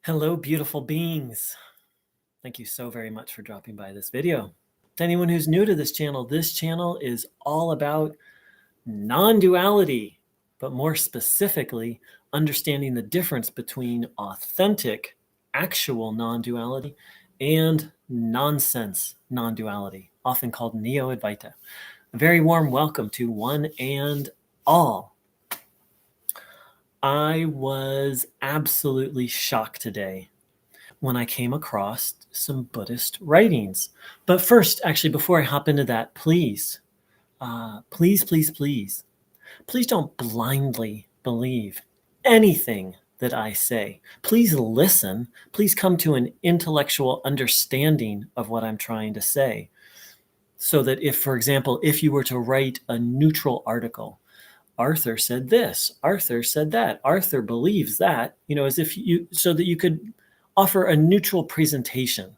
Hello, beautiful beings. Thank you so very much for dropping by this video. To anyone who's new to this channel is all about non-duality, but more specifically, understanding the difference between authentic, actual non-duality and nonsense non-duality, often called Neo-Advaita. A very warm welcome to one and all. I was absolutely shocked today when I came across some Buddhist writings. But first, actually, before I hop into that, please don't blindly believe anything that I say. Please listen. Please come to an intellectual understanding of what I'm trying to say. So that if, for example, if you were to write a neutral article, Arthur said this, Arthur said that, Arthur believes that, as if so that you could offer a neutral presentation.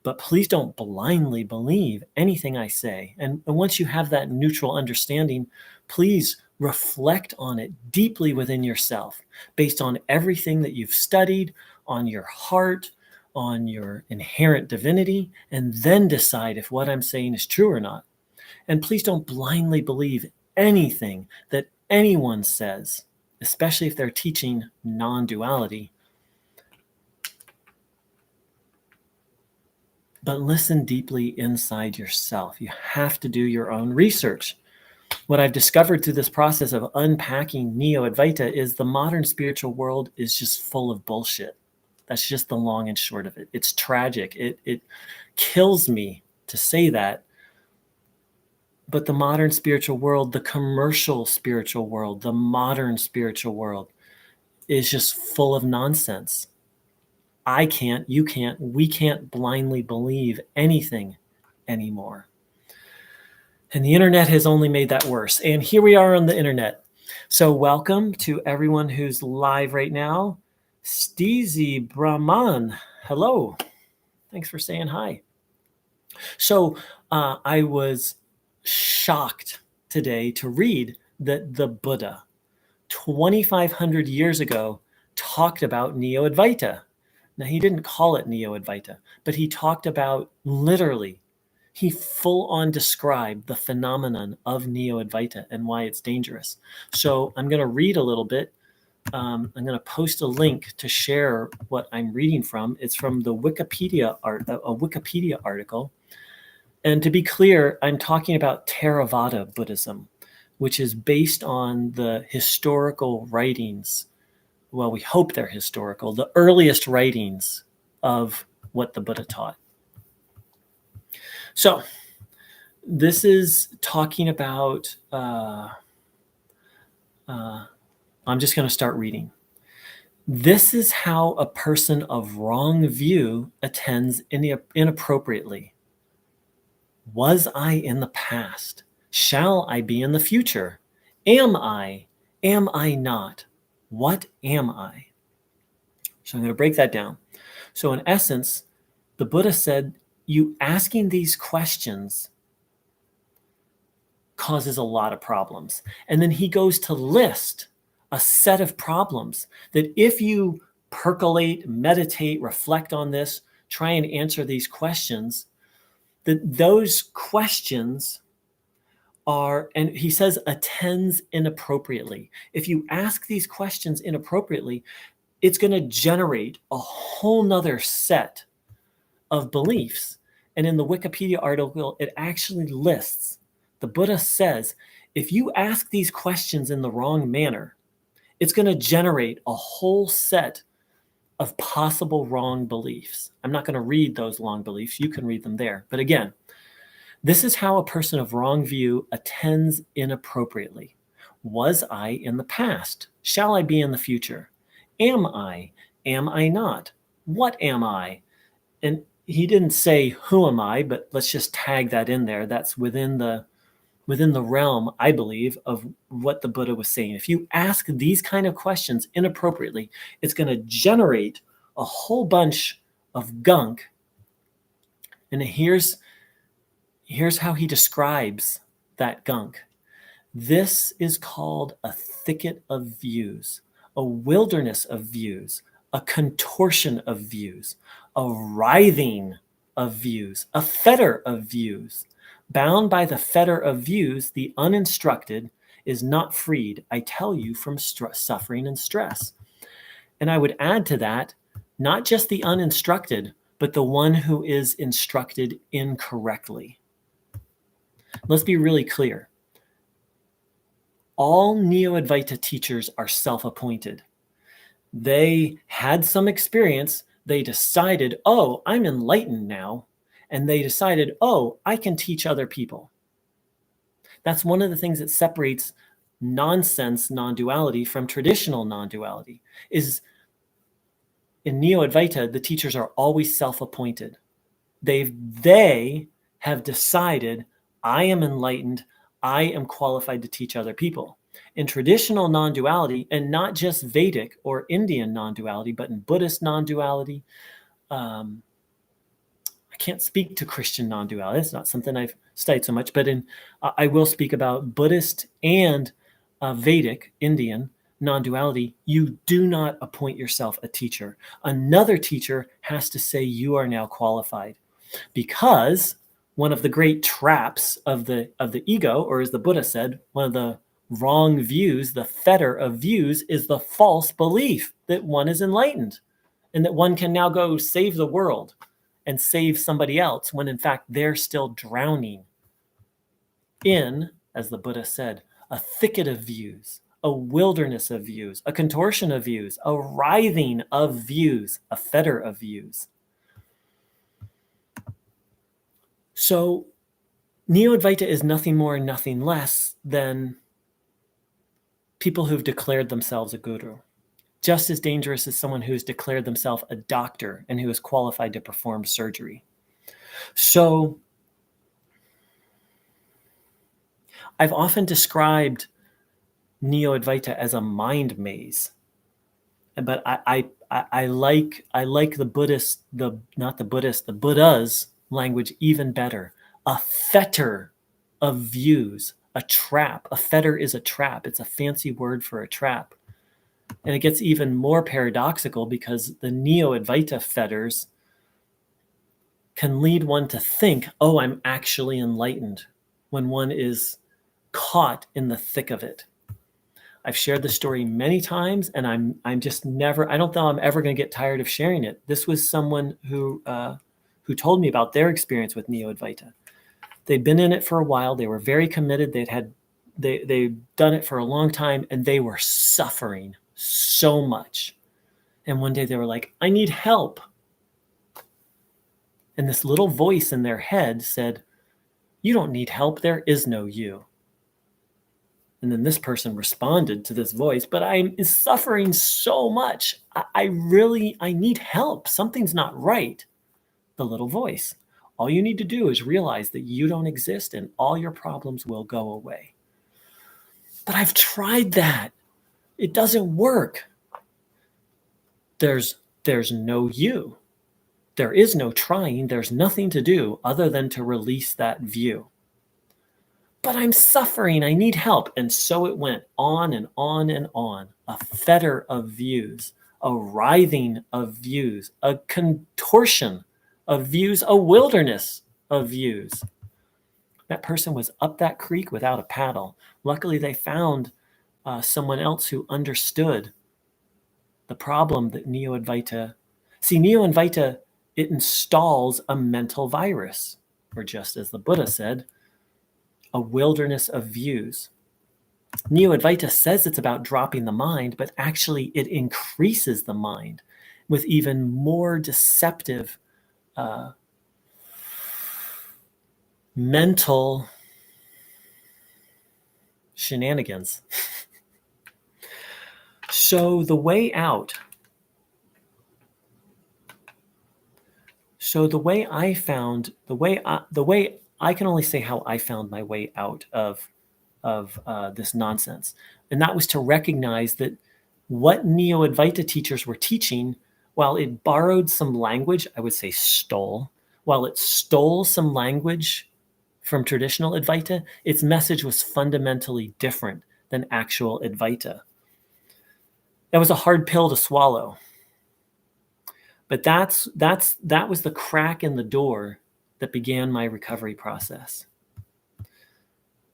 But please don't blindly believe anything I say. And once you have that neutral understanding, please reflect on it deeply within yourself, based on everything that you've studied, on your heart, on your inherent divinity, and then decide if what I'm saying is true or not. And please don't blindly believe anything that anyone says, especially if they're teaching non-duality. But listen deeply inside yourself. You have to do your own research. What I've discovered through this process of unpacking Neo-Advaita is the modern spiritual world is just full of bullshit. That's just the long and short of it. It's tragic. It kills me to say that. But the modern spiritual world, the commercial spiritual world, the modern spiritual world is just full of nonsense. I can't, you can't, we can't blindly believe anything anymore. And the internet has only made that worse. And here we are on the internet. So welcome to everyone who's live right now. Steezy Brahman, hello. Thanks for saying hi. So I was shocked today to read that the Buddha, 2,500 years ago, talked about Neo-Advaita. Now, he didn't call it Neo-Advaita, but he talked about literally, he full-on described the phenomenon of Neo-Advaita and why it's dangerous. So I'm going to read a little bit. I'm going to post a link to share what I'm reading from. It's from the Wikipedia a Wikipedia article. And to be clear, I'm talking about Theravada Buddhism, which is based on the historical writings. Well, we hope they're historical, the earliest writings of what the Buddha taught. So this is talking about, I'm just going to start reading. This is how a person of wrong view attends inappropriately. Was I in the past? Shall I be in the future? Am I? Am I not? What am I? So I'm going to break that down. So in essence, the Buddha said, you asking these questions causes a lot of problems. And then he goes to list a set of problems that if you percolate, meditate, reflect on this, try and answer these questions, that those questions are, and he says, attends inappropriately. If you ask these questions inappropriately, it's going to generate a whole nother set of beliefs. And in the Wikipedia article, it actually lists, the Buddha says, if you ask these questions in the wrong manner, it's going to generate a whole set of possible wrong beliefs. I'm not going to read those long beliefs. You can read them there. But again, this is how a person of wrong view attends inappropriately. Was I in the past? Shall I be in the future? Am I? Am I not? What am I? And he didn't say, who am I? But let's just tag that in there. That's within the realm, I believe, of what the Buddha was saying. If you ask these kind of questions inappropriately, it's going to generate a whole bunch of gunk. And here's how he describes that gunk. This is called a thicket of views, a wilderness of views, a contortion of views, a writhing of views, a fetter of views. Bound by the fetter of views, the uninstructed is not freed, I tell you, from suffering and stress. And I would add to that, not just the uninstructed, but the one who is instructed incorrectly. Let's be really clear. All Neo-Advaita teachers are self-appointed. They had some experience. They decided, oh, I'm enlightened now. And they decided, oh, I can teach other people. That's one of the things that separates nonsense non-duality from traditional non-duality, is in Neo-Advaita, the teachers are always self-appointed. They have decided, I am enlightened, I am qualified to teach other people. In traditional non-duality, and not just Vedic or Indian non-duality, but in Buddhist non-duality, I can't speak to Christian non-duality. It's not something I've studied so much, but I will speak about Buddhist and Vedic, Indian non-duality. You do not appoint yourself a teacher. Another teacher has to say you are now qualified, because one of the great traps of the ego, or as the Buddha said, one of the wrong views, the fetter of views, is the false belief that one is enlightened and that one can now go save the world and save somebody else, when in fact they're still drowning in, as the Buddha said, a thicket of views, a wilderness of views, a contortion of views, a writhing of views, a fetter of views. So Neo-Advaita is nothing more and nothing less than people who've declared themselves a guru. Just as dangerous as someone who's declared themselves a doctor and who is qualified to perform surgery. So I've often described Neo-Advaita as a mind maze, but I like the Buddha's language even better. A fetter of views, a trap. A fetter is a trap. It's a fancy word for a trap. And it gets even more paradoxical, because the Neo-Advaita fetters can lead one to think, oh, I'm actually enlightened, when one is caught in the thick of it. I've shared the story many times, and I'm just never, I don't know I'm ever going to get tired of sharing it. This was someone who told me about their experience with Neo-Advaita. They'd been in it for a while. They were very committed. They'd done it for a long time, and they were suffering so much. And one day they were like, I need help. And this little voice in their head said, you don't need help. There is no you. And then this person responded to this voice, but I'm suffering so much. I need help. Something's not right. The little voice. All you need to do is realize that you don't exist, and all your problems will go away. But I've tried that. It doesn't work. There's no you. There is no trying. There's nothing to do other than to release that view. But I'm suffering. I need help. And so it went on and on and on. A fetter of views, a writhing of views, a contortion of views, a wilderness of views. That person was up that creek without a paddle. Luckily, they found someone else who understood the problem that Neo-Advaita. See, Neo-Advaita, it installs a mental virus, or just as the Buddha said, a wilderness of views. Neo-Advaita says it's about dropping the mind, but actually it increases the mind with even more deceptive mental shenanigans. So the way out. So the way I can only say how I found my way out of this nonsense, and that was to recognize that what Neo-Advaita teachers were teaching, while it borrowed some language, I would say stole, while it stole some language from traditional Advaita, its message was fundamentally different than actual Advaita. That was a hard pill to swallow. But that was the crack in the door that began my recovery process.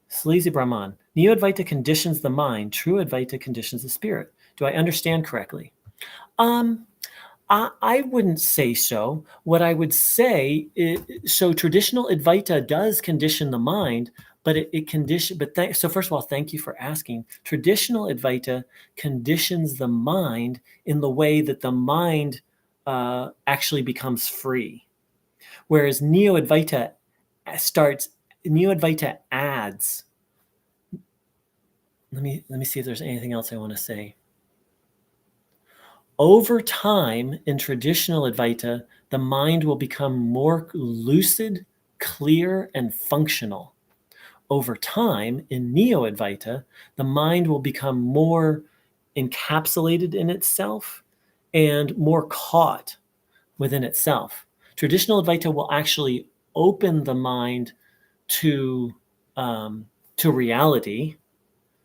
Sleazy Brahman. Neo-Advaita conditions the mind. True Advaita conditions the spirit. Do I understand correctly? I wouldn't say so. What I would say is, so traditional Advaita does condition the mind, but it condition. So first of all, thank you for asking. Traditional Advaita conditions the mind in the way that the mind actually becomes free, whereas Neo-Advaita adds. Let me see if there's anything else I want to say. Over time, in traditional Advaita, the mind will become more lucid, clear, and functional. Over time, in Neo-Advaita, the mind will become more encapsulated in itself and more caught within itself. Traditional Advaita will actually open the mind to reality,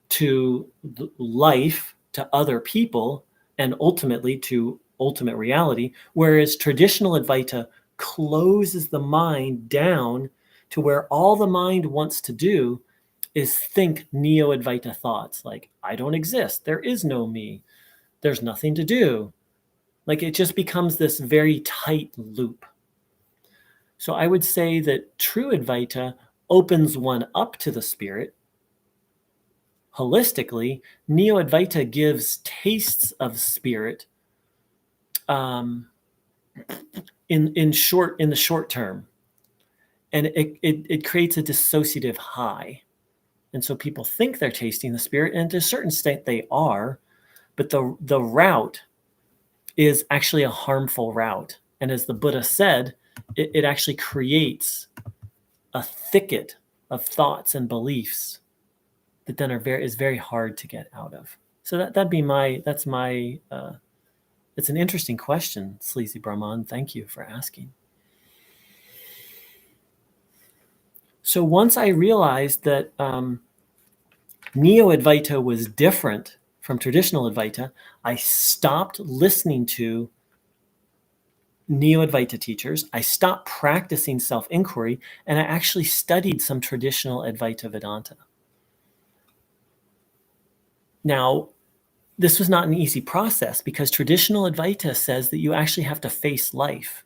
to life, to other people, and ultimately to ultimate reality, whereas traditional Advaita closes the mind down to where all the mind wants to do is think Neo-Advaita thoughts, like, I don't exist, there is no me, there's nothing to do. Like, it just becomes this very tight loop. So I would say that true Advaita opens one up to the spirit. Holistically, Neo-Advaita gives tastes of spirit in the short term, and it creates a dissociative high, and so people think they're tasting the spirit, and to a certain extent they are, but the route is actually a harmful route, and as the Buddha said, it actually creates a thicket of thoughts and beliefs that then is very hard to get out of. So that's my it's an interesting question, Sleazy Brahman. Thank you for asking. So once I realized that Neo-Advaita was different from traditional Advaita, I stopped listening to Neo-Advaita teachers. I stopped practicing self-inquiry, and I actually studied some traditional Advaita Vedanta. Now, this was not an easy process because traditional Advaita says that you actually have to face life.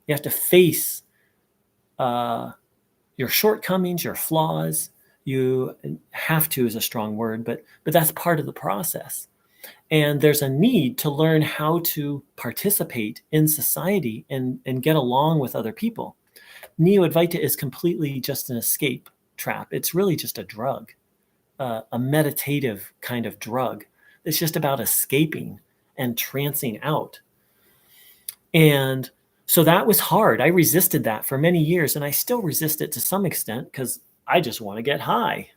You have to face your shortcomings, your flaws. You have to is a strong word, but that's part of the process. And there's a need to learn how to participate in society and get along with other people. Neo-Advaita is completely just an escape trap. It's really just a drug, a meditative kind of drug. It's just about escaping and trancing out. And so that was hard. I resisted that for many years, and I still resist it to some extent because I just want to get high,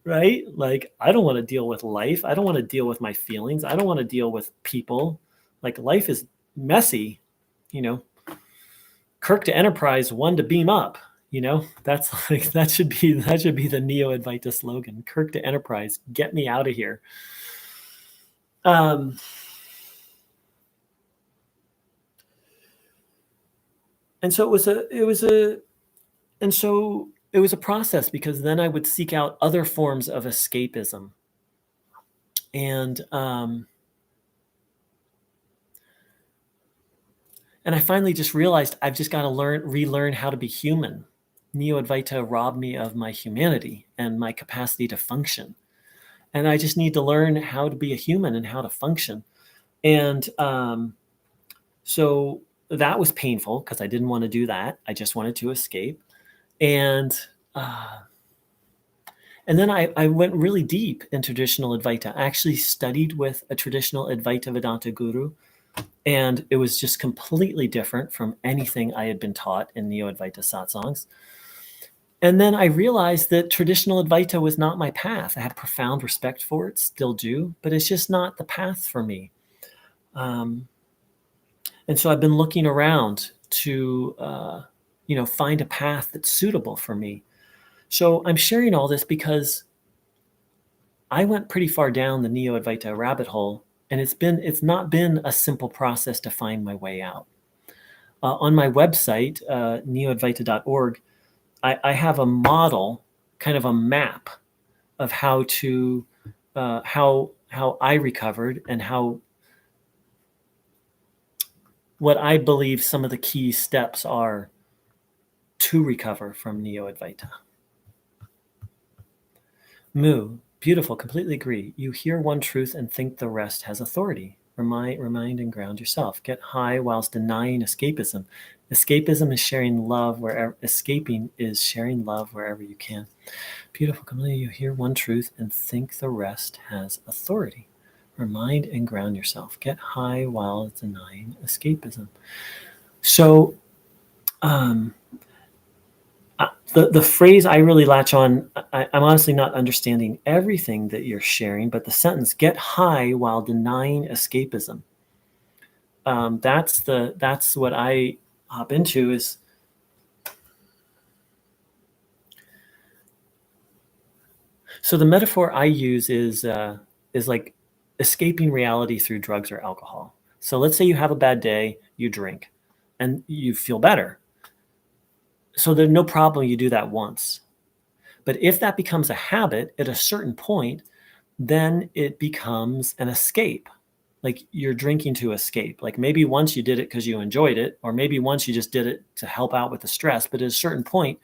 right? Like, I don't want to deal with life. I don't want to deal with my feelings. I don't want to deal with people. Like, life is messy, Kirk to Enterprise, one to beam up, That's like, that should be the Neo-Advaita slogan. Kirk to Enterprise, get me out of here. And so it was a process, because then I would seek out other forms of escapism. And I finally just realized I've just got to relearn how to be human. Neo-Advaita robbed me of my humanity and my capacity to function. And I just need to learn how to be a human and how to function. And so that was painful because I didn't want to do that. I just wanted to escape. And then I went really deep in traditional Advaita. I actually studied with a traditional Advaita Vedanta guru, and it was just completely different from anything I had been taught in Neo-Advaita satsangs. And then I realized that traditional Advaita was not my path. I had profound respect for it, still do, but it's just not the path for me. And so I've been looking around to, find a path that's suitable for me. So I'm sharing all this because I went pretty far down the Neo-Advaita rabbit hole, And it's not been a simple process to find my way out. On my website, neoadvaita.org, I have a model, kind of a map of how I recovered and what I believe some of the key steps are to recover from Neo-Advaita. Mu, beautiful, completely agree. You hear one truth and think the rest has authority. Remind and ground yourself. Get high whilst denying escapism. Escapism is sharing love wherever, escaping is sharing love wherever you can. Beautiful, completely. You hear one truth and think the rest has authority. Remind and ground yourself. Get high while denying escapism. So, the phrase I really latch on, I'm honestly not understanding everything that you're sharing, but the sentence, get high while denying escapism. That's what I hop into is, so the metaphor I use is like escaping reality through drugs or alcohol. So let's say you have a bad day, you drink, and you feel better. So there's no problem you do that once. But if that becomes a habit at a certain point, then it becomes an escape. Like you're drinking to escape. Like maybe once you did it because you enjoyed it, or maybe once you just did it to help out with the stress. But at a certain point,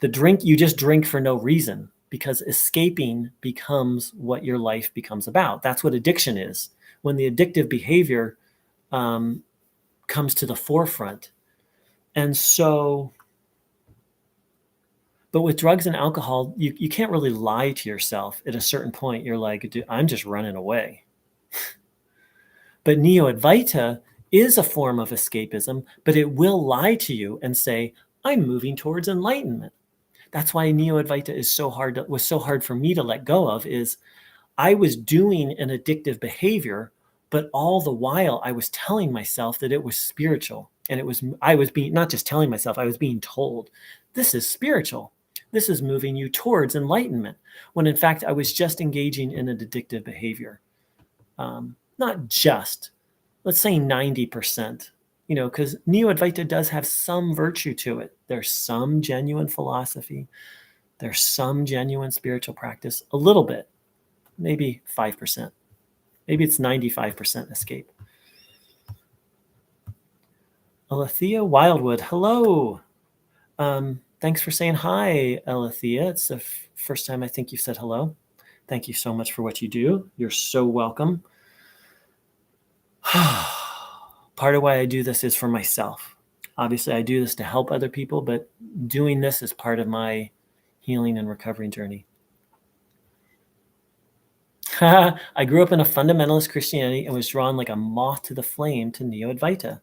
you just drink for no reason, because escaping becomes what your life becomes about. That's what addiction is. When the addictive behavior comes to the forefront. And so, but with drugs and alcohol, you can't really lie to yourself. At a certain point, you're like, dude, I'm just running away. But Neo-Advaita is a form of escapism, but it will lie to you and say, I'm moving towards enlightenment. That's why Neo-Advaita was so hard for me to let go of, is I was doing an addictive behavior, but all the while I was telling myself that it was spiritual. And I was being, not just telling myself, I was being told, this is spiritual. This is moving you towards enlightenment. When in fact, I was just engaging in an addictive behavior. Not just, let's say 90%, because Neo-Advaita does have some virtue to it. There's some genuine philosophy. There's some genuine spiritual practice, a little bit, maybe 5%. Maybe it's 95% escape. Alethea Wildwood, hello. Thanks for saying hi, Alethea. It's the first time I think you've said hello. Thank you so much for what you do. You're so welcome. Part of why I do this is for myself. Obviously, I do this to help other people, but doing this is part of my healing and recovery journey. I grew up in a fundamentalist Christianity and was drawn like a moth to the flame to Neo-Advaita.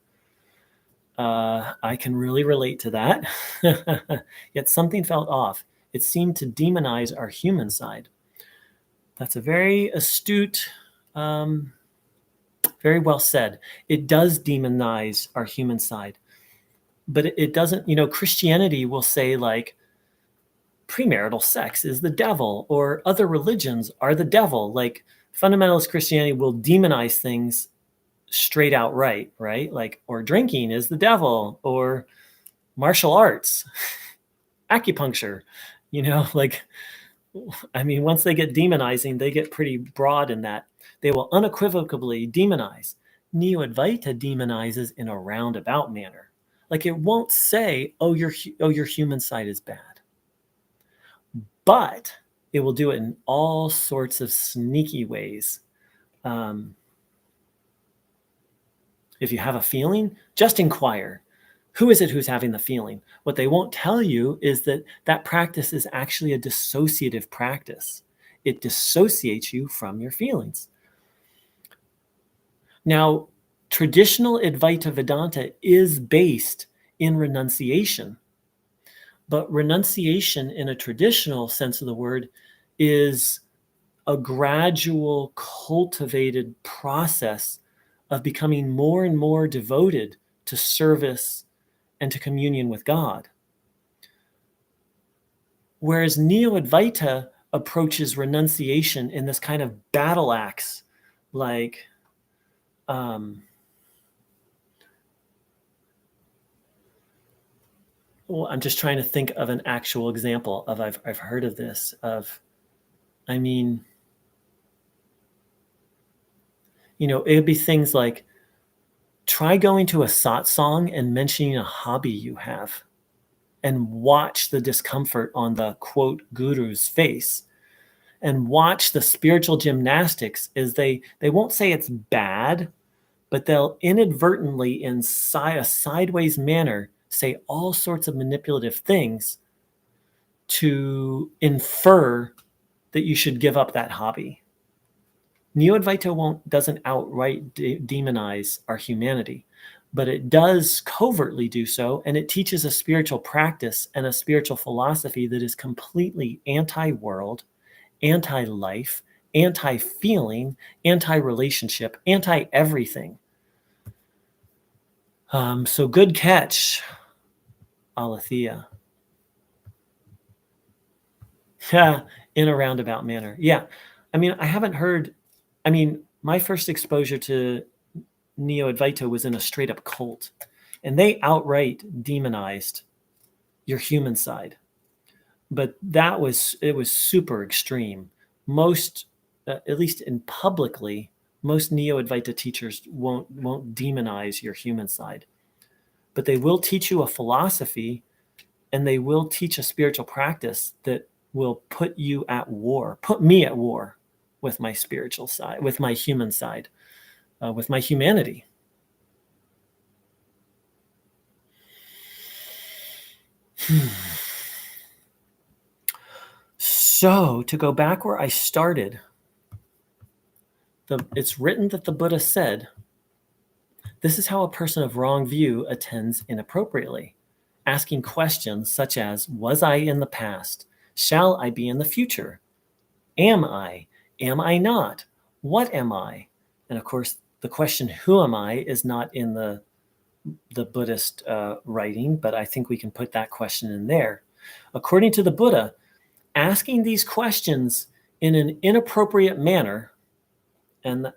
I can really relate to that. Yet something felt off. It seemed to demonize our human side. That's a very astute, very well said. It does demonize our human side, but it doesn't, Christianity will say like premarital sex is the devil, or other religions are the devil. Like fundamentalist Christianity will demonize things straight out right? Like, or drinking is the devil, or martial arts, acupuncture, like, I mean, once they get demonizing, they get pretty broad in that. They will unequivocally demonize. Neo-Advaita demonizes in a roundabout manner. Like it won't say, oh, your human side is bad. But it will do it in all sorts of sneaky ways. If you have a feeling, just inquire. Who is it who's having the feeling? What they won't tell you is that practice is actually a dissociative practice. It dissociates you from your feelings. Now, traditional Advaita Vedanta is based in renunciation. But renunciation in a traditional sense of the word is a gradual, cultivated process of becoming more and more devoted to service and to communion with God. Whereas Neo-Advaita approaches renunciation in this kind of battle axe like well, I'm just trying to think of an actual example of I've heard of this of, I mean, it'd be things like try going to a satsang and mentioning a hobby you have and watch the discomfort on the quote guru's face and watch the spiritual gymnastics as they won't say it's bad, but they'll inadvertently in a sideways manner say all sorts of manipulative things to infer that you should give up that hobby. Neo-Advaita doesn't outright demonize our humanity, but it does covertly do so, and it teaches a spiritual practice and a spiritual philosophy that is completely anti-world, anti-life, anti-feeling, anti-relationship, anti-everything. So good catch, Aletheia. In a roundabout manner. Yeah. I mean, I haven't heard, my first exposure to Neo-Advaita was in a straight up cult, and they outright demonized your human side. But it was super extreme. Most, at least in publicly, most Neo-Advaita teachers won't demonize your human side, but they will teach you a philosophy, and they will teach a spiritual practice that will put me at war with my spiritual side, with my human side, with my humanity. So to go back where I started, it's written that the Buddha said, this is how a person of wrong view attends inappropriately, asking questions such as, was I in the past? Shall I be in the future? Am I? Am I not? What am I? And of course, the question, who am I, is not in the Buddhist writing, but I think we can put that question in there. According to the Buddha, asking these questions in an inappropriate manner, and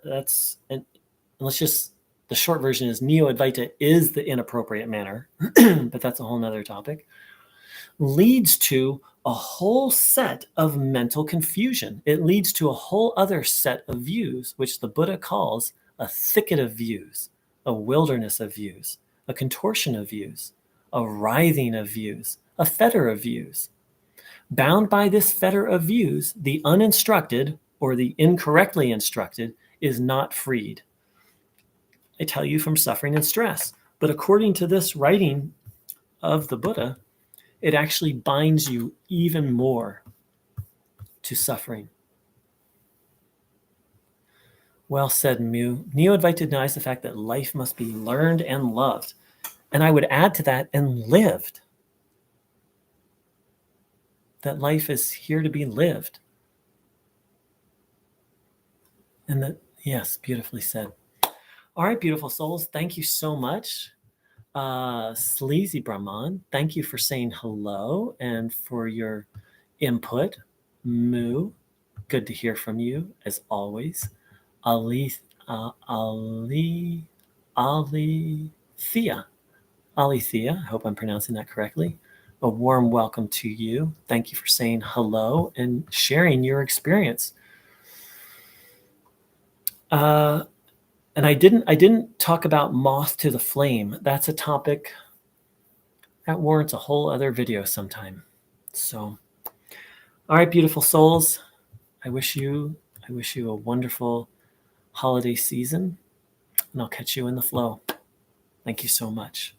the short version is Neo-Advaita is the inappropriate manner, but that's a whole nother topic, leads to a whole set of mental confusion. It leads to a whole other set of views, which the Buddha calls a thicket of views, a wilderness of views, a contortion of views, a writhing of views, a fetter of views. Bound by this fetter of views, the uninstructed or the incorrectly instructed is not freed. I tell you from suffering and stress. But according to this writing of the Buddha, it actually binds you even more to suffering. Well said, Mu. Neo-Advaita denies the fact that life must be learned and loved. And I would add to that, and lived. That life is here to be lived. And that, yes, beautifully said. All right, beautiful souls, thank you so much. Sleazy Brahman, thank you for saying hello and for your input. Mu, good to hear from you as always. Alethea, I hope I'm pronouncing that correctly. A warm welcome to you. Thank you for saying hello and sharing your experience. And I didn't talk about moth to the flame. That's a topic that warrants a whole other video sometime. So, all right, beautiful souls. I wish you a wonderful holiday season, and I'll catch you in the flow. Thank you so much.